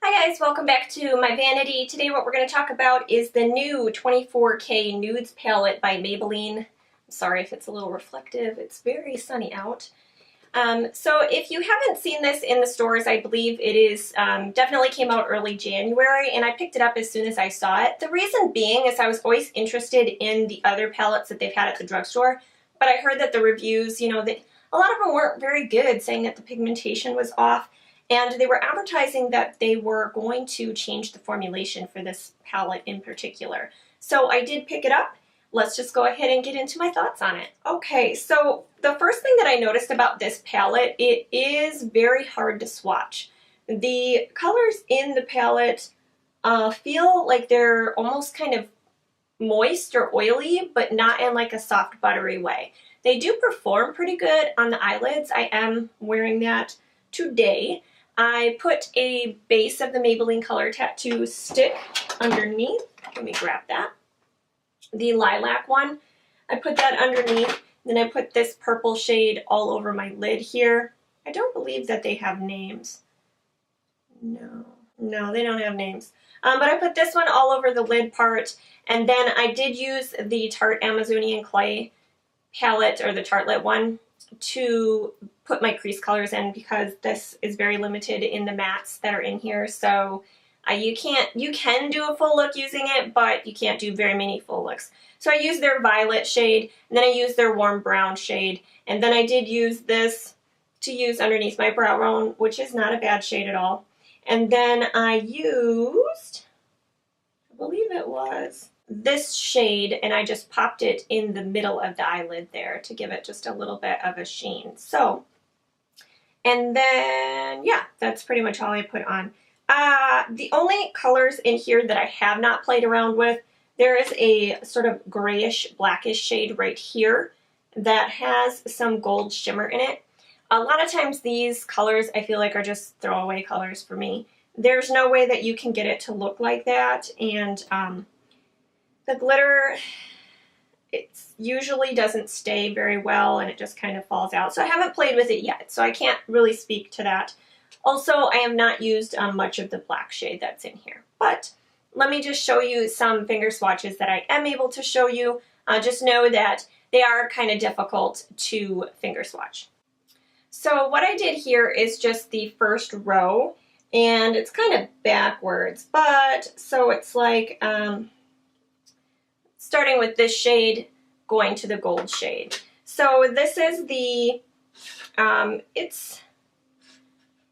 Hi guys, welcome back to my vanity. Today what we're going to talk about is the new 24K Nudes palette by Maybelline. I'm sorry if it's a little reflective, it's very sunny out. So if you haven't seen this in the stores, I believe it is definitely came out early January, and I picked it up as soon as I saw it. The reason being is I was always interested in the other palettes that they've had at the drugstore, but I heard that the reviews, a lot of them weren't very good, saying that the pigmentation was off. And they were advertising that they were going to change the formulation for this palette in particular. So I did pick it up. Let's just go ahead and get into my thoughts on it. Okay, so the first thing that I noticed about this palette, it is very hard to swatch. The colors in the palette feel like they're almost kind of moist or oily, but not in like a soft buttery way. They do perform pretty good on the eyelids. I am wearing that today. I put a base of the Maybelline Color Tattoo stick underneath. Let me grab that. The lilac one. I put that underneath. Then I put this purple shade all over my lid here. I don't believe that they have names. No, they don't have names. But I put this one all over the lid part. And then I did use the Tarte Amazonian Clay palette, or the Tartelette one, to put my crease colors in, because this is very limited in the mattes that are in here. So you can do a full look using it, but you can't do very many full looks. So I used their violet shade, and then I used their warm brown shade, and then I did use this to use underneath my brow bone, which is not a bad shade at all. And then I used, I believe it was this shade, and I just popped it in the middle of the eyelid there to give it just a little bit of a sheen. So, and then, yeah, that's pretty much all I put on. The only colors in here that I have not played around with, there is a sort of grayish, blackish shade right here that has some gold shimmer in it. A lot of times these colors I feel like are just throwaway colors for me. There's no way that you can get it to look like that, and the glitter, it usually doesn't stay very well, and it just kind of falls out. So I haven't played with it yet, so I can't really speak to that. Also, I have not used much of the black shade that's in here. But let me just show you some finger swatches that I am able to show you. Just know that they are kind of difficult to finger swatch. So what I did here is just the first row, and it's kind of backwards, but so it's like starting with this shade, going to the gold shade. So this is the, it's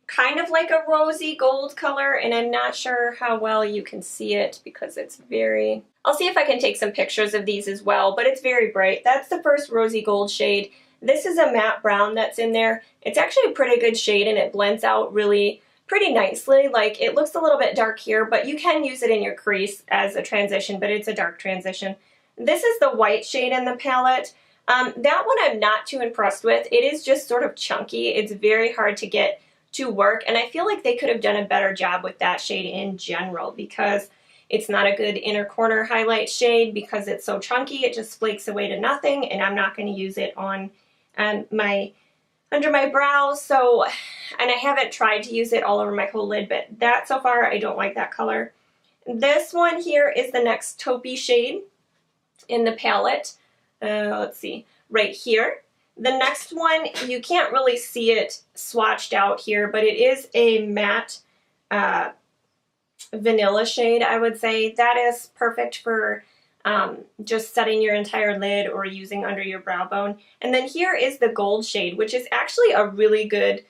kind of like a rosy gold color, and I'm not sure how well you can see it because it's very, I'll see if I can take some pictures of these as well, but it's very bright. That's the first rosy gold shade. This is a matte brown that's in there. It's actually a pretty good shade, and it blends out really pretty nicely. Like, it looks a little bit dark here, but you can use it in your crease as a transition, but it's a dark transition. This is the white shade in the palette. That one I'm not too impressed with. It is just sort of chunky. It's very hard to get to work, and I feel like they could have done a better job with that shade in general, because it's not a good inner corner highlight shade because it's so chunky. It just flakes away to nothing, and I'm not going to use it on under my brows. So, and I haven't tried to use it all over my whole lid, but that so far I don't like that color. This one here is the next taupey shade in the palette. Let's see, right here. The next one, you can't really see it swatched out here, but it is a matte vanilla shade, I would say. That is perfect for just setting your entire lid or using under your brow bone. And then here is the gold shade, which is actually a really good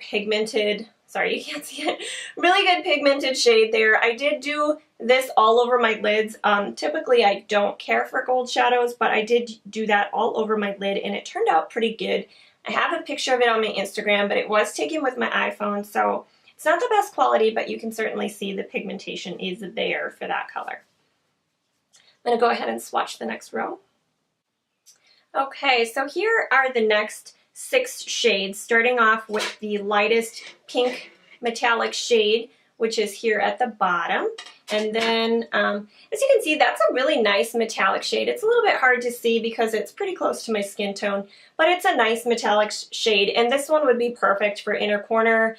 pigmented, sorry, you can't see it, really good pigmented shade there. I did do this all over my lids. Typically I don't care for gold shadows, but I did do that all over my lid, and it turned out pretty good. I have a picture of it on my Instagram, but it was taken with my iPhone, so it's not the best quality, but you can certainly see the pigmentation is there for that color. I'm going to go ahead and swatch the next row. Okay, so here are the next 6 shades, starting off with the lightest pink metallic shade, which is here at the bottom. And then, as you can see, that's a really nice metallic shade. It's a little bit hard to see because it's pretty close to my skin tone, but it's a nice metallic shade. And this one would be perfect for inner corner,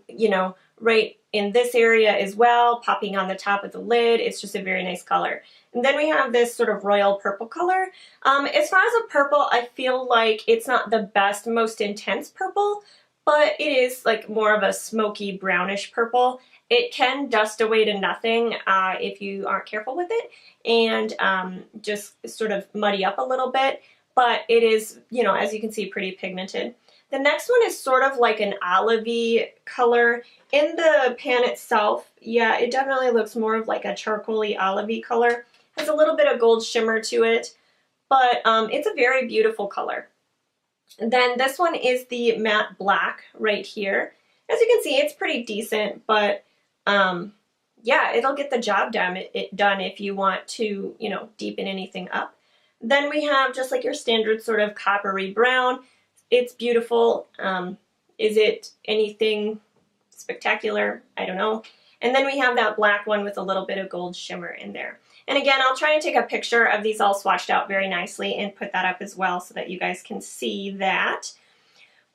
you know, right in this area as well, popping on the top of the lid. It's just a very nice color. And then we have this sort of royal purple color. As far as a purple, I feel like it's not the best, most intense purple, but it is like more of a smoky brownish purple. It can dust away to nothing if you aren't careful with it, and just sort of muddy up a little bit, but it is, you know, as you can see, pretty pigmented. The next one is sort of like an olivey color. In the pan itself, yeah, it definitely looks more of like a charcoaly olivey color. Has a little bit of gold shimmer to it, but it's a very beautiful color. And then this one is the matte black right here. As you can see, it's pretty decent, but yeah, it'll get the job done if you want to, you know, deepen anything up. Then we have just like your standard sort of coppery brown. It's beautiful. Is it anything spectacular? I don't know. And then we have that black one with a little bit of gold shimmer in there. And again, I'll try and take a picture of these all swatched out very nicely and put that up as well so that you guys can see that.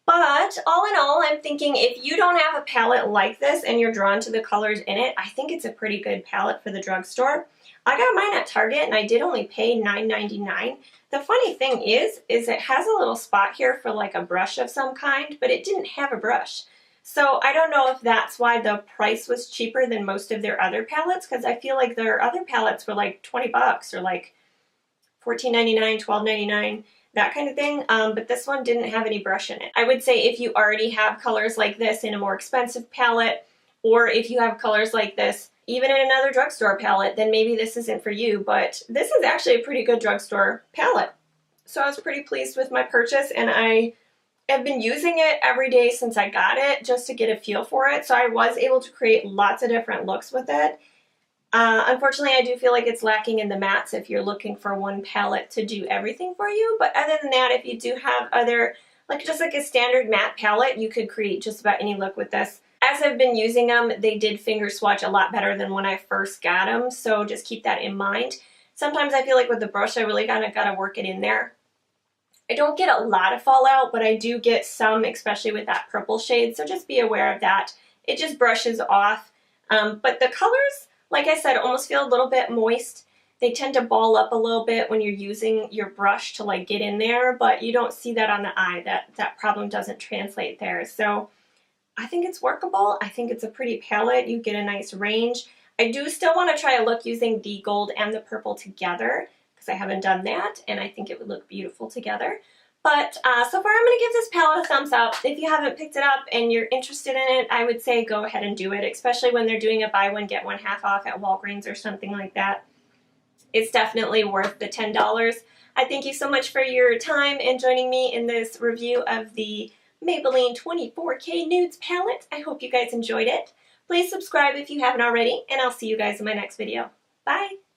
But all in all, I'm thinking if you don't have a palette like this and you're drawn to the colors in it, I think it's a pretty good palette for the drugstore. I got mine at Target and I did only pay $9.99. The funny thing is it has a little spot here for like a brush of some kind, but it didn't have a brush. So I don't know if that's why the price was cheaper than most of their other palettes, because I feel like their other palettes were like 20 bucks or like $14.99, $12.99, that kind of thing. But this one didn't have any brush in it. I would say if you already have colors like this in a more expensive palette, or if you have colors like this even in another drugstore palette, then maybe this isn't for you. But this is actually a pretty good drugstore palette. So I was pretty pleased with my purchase, and I've been using it every day since I got it just to get a feel for it. So I was able to create lots of different looks with it. Unfortunately, I do feel like it's lacking in the mattes if you're looking for one palette to do everything for you. But other than that, if you do have other, like just like a standard matte palette, you could create just about any look with this. As I've been using them, they did finger swatch a lot better than when I first got them. So just keep that in mind. Sometimes I feel like with the brush, I really got to work it in there. I don't get a lot of fallout, but I do get some, especially with that purple shade, so just be aware of that. It just brushes off. But the colors, like I said, almost feel a little bit moist. They tend to ball up a little bit when you're using your brush to like get in there, but you don't see that on the eye. That problem doesn't translate there. So I think it's workable. I think it's a pretty palette. You get a nice range. I do still want to try a look using the gold and the purple together, because I haven't done that, and I think it would look beautiful together. But so far I'm going to give this palette a thumbs up. If you haven't picked it up and you're interested in it, I would say go ahead and do it, especially when they're doing a buy one get one half off at Walgreens or something like that. It's definitely worth the $10. I thank you so much for your time and joining me in this review of the Maybelline 24K Nudes palette. I hope you guys enjoyed it. Please subscribe if you haven't already, and I'll see you guys in my next video. Bye!